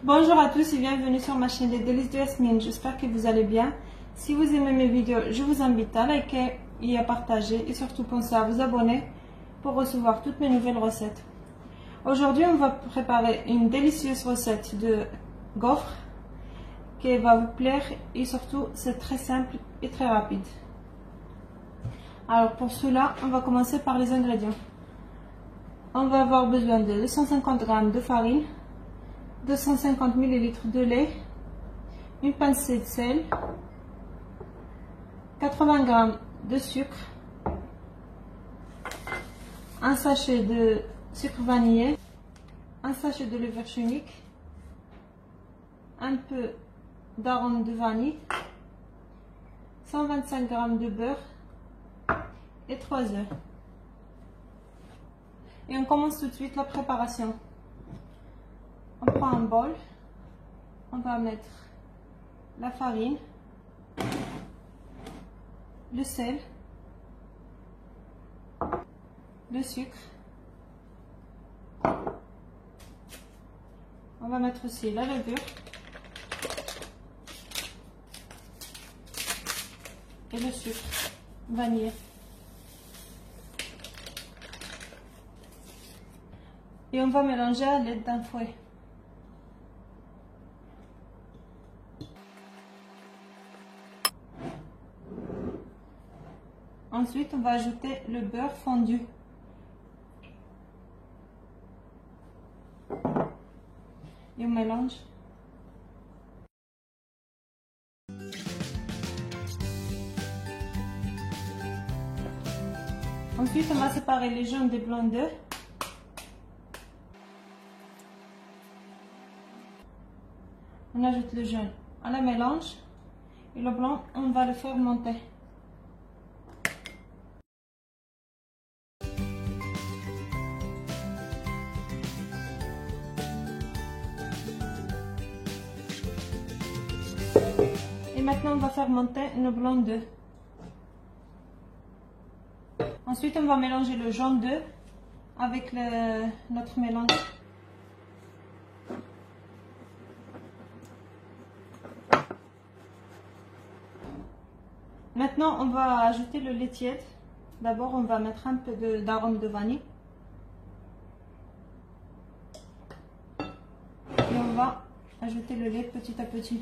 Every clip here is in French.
Bonjour à tous et bienvenue sur ma chaîne des délices de Yasmine. J'espère que vous allez bien. Si vous aimez mes vidéos, je vous invite à liker et à partager et surtout pensez à vous abonner pour recevoir toutes mes nouvelles recettes. Aujourd'hui, on va préparer une délicieuse recette de gaufres qui va vous plaire et surtout c'est très simple et très rapide. Alors pour cela, on va commencer par les ingrédients. On va avoir besoin de 250 g de farine, 250 ml de lait, une pincée de sel, 80 g de sucre, un sachet de sucre vanillé, un sachet de levure chimique, un peu d'arôme de vanille, 125 g de beurre et 3 œufs. Et on commence tout de suite la préparation. On prend un bol, on va mettre la farine, le sel, le sucre. On va mettre aussi la levure et le sucre vanillé. Et on va mélanger à l'aide d'un fouet. Ensuite, on va ajouter le beurre fondu. Et on mélange. Ensuite, on va séparer les jaunes des blancs d'œufs. On ajoute le jaune à la mélange et le blanc, on va le faire monter. Et maintenant, on va faire monter nos blancs d'œufs. Ensuite, on va mélanger le jaune d'œuf avec notre mélange. Maintenant, on va ajouter le lait tiède. D'abord, on va mettre un peu d'arôme de vanille. Et on va ajouter le lait petit à petit.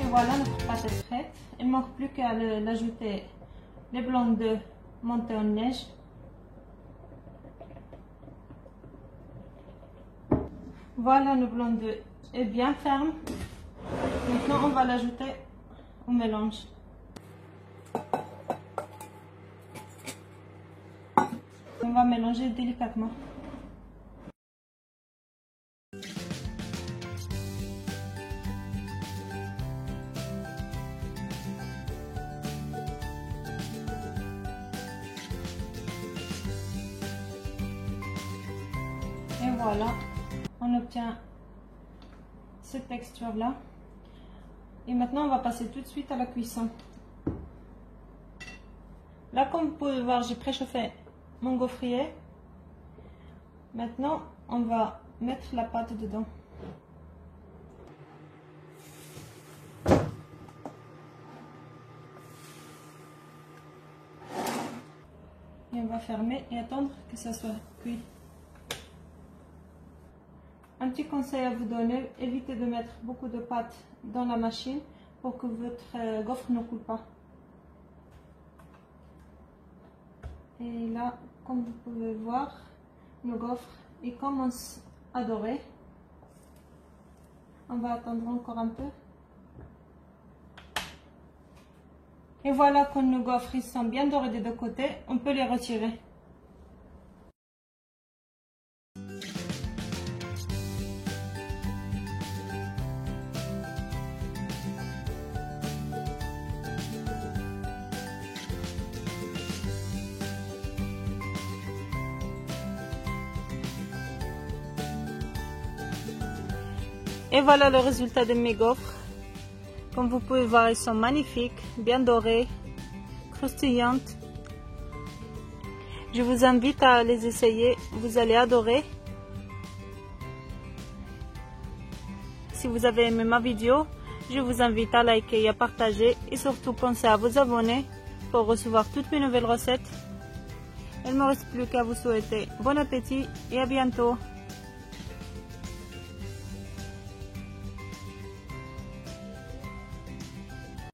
Et voilà, notre pâte est prête. Il ne manque plus qu'à l'ajouter les blancs d'œufs montés en neige. Voilà, le blanc d'œuf est bien ferme. Maintenant, on va l'ajouter au mélange. On va mélanger délicatement. Et voilà, on obtient cette texture là. Et maintenant, on va passer tout de suite à la cuisson. Là, comme vous pouvez voir, j'ai préchauffé mon gaufrier. Maintenant, on va mettre la pâte dedans. Et on va fermer et attendre que ça soit cuit. Un petit conseil à vous donner, évitez de mettre beaucoup de pâte dans la machine pour que votre gaufre ne coule pas. Et là, comme vous pouvez voir, nos gaufres, ils commencent à dorer. On va attendre encore un peu. Et voilà, quand nos gaufres ils sont bien dorés des deux côtés, on peut les retirer. Et voilà le résultat de mes gaufres. Comme vous pouvez voir, ils sont magnifiques, bien dorés, croustillantes. Je vous invite à les essayer, vous allez adorer. Si vous avez aimé ma vidéo, je vous invite à liker et à partager et surtout pensez à vous abonner pour recevoir toutes mes nouvelles recettes. Il ne me reste plus qu'à vous souhaiter bon appétit et à bientôt.